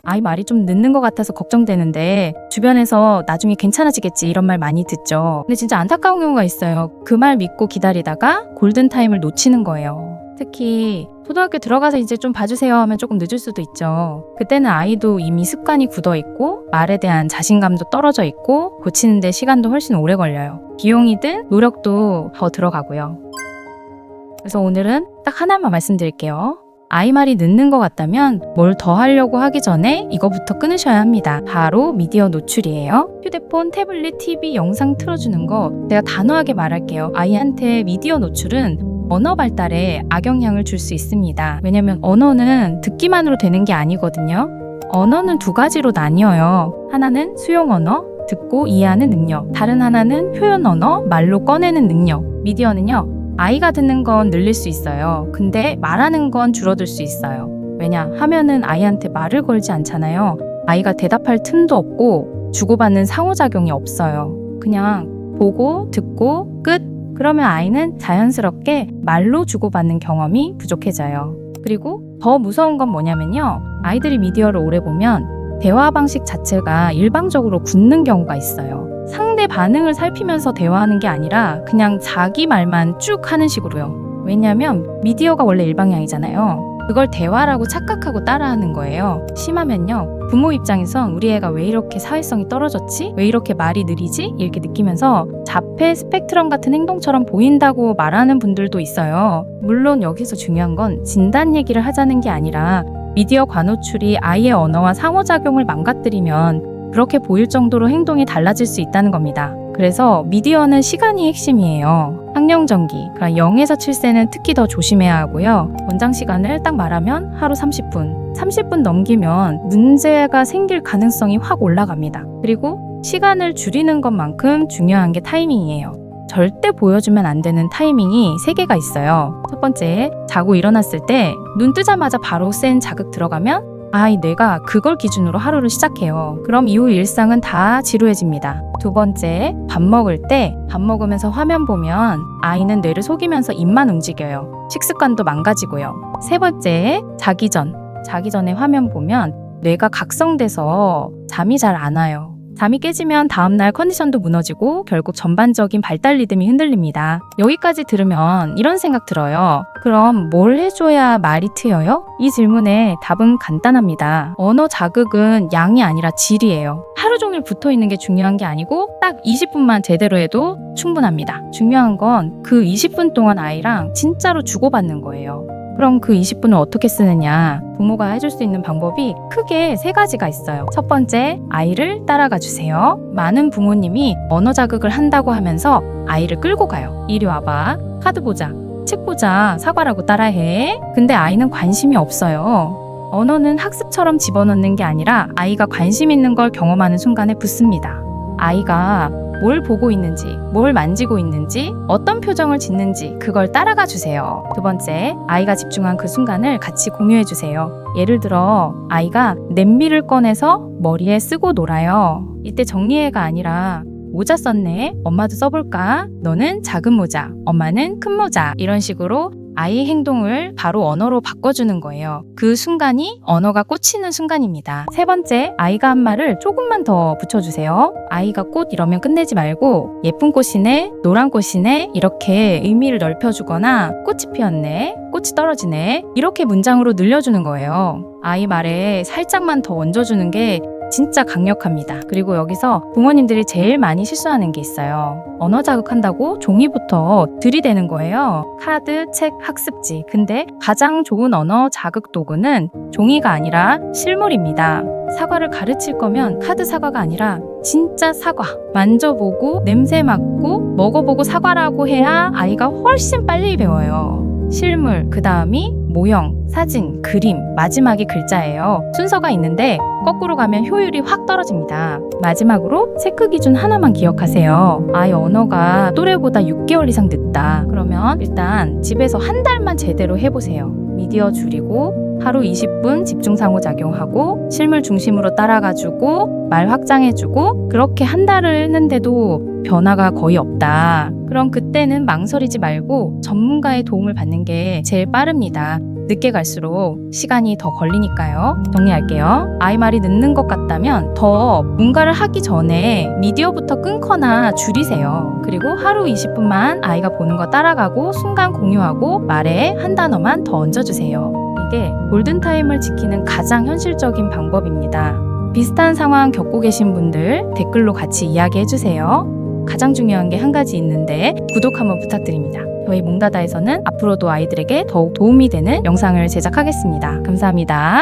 아이 말이 좀 늦는 것 같아서 걱정되는데 주변에서 나중에 괜찮아지겠지 이런 말 많이 듣죠. 근데 진짜 안타까운 경우가 있어요. 그 말 믿고 기다리다가 골든타임을 놓치는 거예요. 특히 초등학교 들어가서 이제 좀 봐주세요 하면 조금 늦을 수도 있죠. 그때는 아이도 이미 습관이 굳어있고 말에 대한 자신감도 떨어져 있고 고치는데 시간도 훨씬 오래 걸려요. 비용이든 노력도 더 들어가고요. 그래서 오늘은 딱 하나만 말씀드릴게요. 아이 말이 늦는 것 같다면 뭘 더 하려고 하기 전에 이거부터 끊으셔야 합니다. 바로 미디어 노출이에요. 휴대폰, 태블릿, TV, 영상 틀어주는 거 제가 단호하게 말할게요. 아이한테 미디어 노출은 언어 발달에 악영향을 줄 수 있습니다. 왜냐면 언어는 듣기만으로 되는 게 아니거든요. 언어는 두 가지로 나뉘어요. 하나는 수용 언어, 듣고 이해하는 능력. 다른 하나는 표현 언어, 말로 꺼내는 능력. 미디어는요. 아이가 듣는 건 늘릴 수 있어요. 근데 말하는 건 줄어들 수 있어요. 왜냐? 하면은 아이한테 말을 걸지 않잖아요. 아이가 대답할 틈도 없고 주고받는 상호작용이 없어요. 그냥 보고 듣고 끝. 그러면 아이는 자연스럽게 말로 주고받는 경험이 부족해져요. 그리고 더 무서운 건 뭐냐면요. 아이들이 미디어를 오래 보면 대화 방식 자체가 일방적으로 굳는 경우가 있어요. 상대 반응을 살피면서 대화하는 게 아니라 그냥 자기 말만 쭉 하는 식으로요. 왜냐면 미디어가 원래 일방향이잖아요. 그걸 대화라고 착각하고 따라하는 거예요. 심하면요. 부모 입장에선 우리 애가 왜 이렇게 사회성이 떨어졌지? 왜 이렇게 말이 느리지? 이렇게 느끼면서 자폐 스펙트럼 같은 행동처럼 보인다고 말하는 분들도 있어요. 물론 여기서 중요한 건 진단 얘기를 하자는 게 아니라 미디어 과노출이 아이의 언어와 상호작용을 망가뜨리면 그렇게 보일 정도로 행동이 달라질 수 있다는 겁니다. 그래서 미디어는 시간이 핵심이에요. 학령전기, 그러니까 0에서 7세는 특히 더 조심해야 하고요. 원장 시간을 딱 말하면 하루 30분. 30분 넘기면 문제가 생길 가능성이 확 올라갑니다. 그리고 시간을 줄이는 것만큼 중요한 게 타이밍이에요. 절대 보여주면 안 되는 타이밍이 3개가 있어요. 첫 번째, 자고 일어났을 때 눈 뜨자마자 바로 센 자극 들어가면 아이 뇌가 그걸 기준으로 하루를 시작해요. 그럼 이후 일상은 다 지루해집니다. 두 번째, 밥 먹을 때 밥 먹으면서 화면 보면 아이는 뇌를 속이면서 입만 움직여요. 식습관도 망가지고요. 세 번째, 자기 전에 화면 보면 뇌가 각성돼서 잠이 잘 안 와요. 잠이 깨지면 다음날 컨디션도 무너지고 결국 전반적인 발달 리듬이 흔들립니다. 여기까지 들으면 이런 생각 들어요. 그럼 뭘 해줘야 말이 트여요? 이 질문의 답은 간단합니다. 언어 자극은 양이 아니라 질이에요. 하루 종일 붙어 있는 게 중요한 게 아니고 딱 20분만 제대로 해도 충분합니다. 중요한 건 그 20분 동안 아이랑 진짜로 주고받는 거예요. 그럼 그 20분을 어떻게 쓰느냐? 부모가 해줄 수 있는 방법이 크게 3가지가 있어요. 첫 번째, 아이를 따라가 주세요. 많은 부모님이 언어 자극을 한다고 하면서 아이를 끌고 가요. 이리 와봐. 카드 보자. 책 보자. 사과라고 따라해. 근데 아이는 관심이 없어요. 언어는 학습처럼 집어넣는 게 아니라 아이가 관심 있는 걸 경험하는 순간에 붙습니다. 아이가 뭘 보고 있는지, 뭘 만지고 있는지, 어떤 표정을 짓는지 그걸 따라가 주세요. 두 번째, 아이가 집중한 그 순간을 같이 공유해 주세요. 예를 들어 아이가 냄비를 꺼내서 머리에 쓰고 놀아요. 이때 정리해가 아니라 모자 썼네. 엄마도 써볼까? 너는 작은 모자, 엄마는 큰 모자. 이런 식으로 아이 행동을 바로 언어로 바꿔주는 거예요. 그 순간이 언어가 꽂히는 순간입니다. 세 번째, 아이가 한 말을 조금만 더 붙여주세요. 아이가 꽃 이러면 끝내지 말고 예쁜 꽃이네, 노란 꽃이네 이렇게 의미를 넓혀주거나 꽃이 피었네, 꽃이 떨어지네 이렇게 문장으로 늘려주는 거예요. 아이 말에 살짝만 더 얹어주는 게 진짜 강력합니다. 그리고 여기서 부모님들이 제일 많이 실수하는 게 있어요. 언어 자극한다고 종이부터 들이대는 거예요. 카드, 책, 학습지. 근데 가장 좋은 언어 자극 도구는 종이가 아니라 실물입니다. 사과를 가르칠 거면 카드 사과가 아니라 진짜 사과. 만져보고 냄새 맡고 먹어보고 사과라고 해야 아이가 훨씬 빨리 배워요. 실물, 그 다음이 모형, 사진, 그림, 마지막이 글자예요. 순서가 있는데 거꾸로 가면 효율이 확 떨어집니다. 마지막으로 체크 기준 하나만 기억하세요. 아이 언어가 또래보다 6개월 이상 늦다. 그러면 일단 집에서 한 달만 제대로 해보세요. 미디어 줄이고 하루 20분 집중 상호작용하고 실물 중심으로 따라가주고 말 확장해주고 그렇게 한 달을 했는데도 변화가 거의 없다. 그럼 그때는 망설이지 말고 전문가의 도움을 받는 게 제일 빠릅니다. 늦게 갈수록 시간이 더 걸리니까요. 정리할게요. 아이 말이 늦는 것 같다면 더 뭔가를 하기 전에 미디어부터 끊거나 줄이세요. 그리고 하루 20분만 아이가 보는 거 따라가고 순간 공유하고 말에 한 단어만 더 얹어주세요. 이게 골든타임을 지키는 가장 현실적인 방법입니다. 비슷한 상황 겪고 계신 분들 댓글로 같이 이야기해주세요. 가장 중요한 게 한 가지 있는데 구독 한번 부탁드립니다. 저희 몽다다에서는 앞으로도 아이들에게 더욱 도움이 되는 영상을 제작하겠습니다. 감사합니다.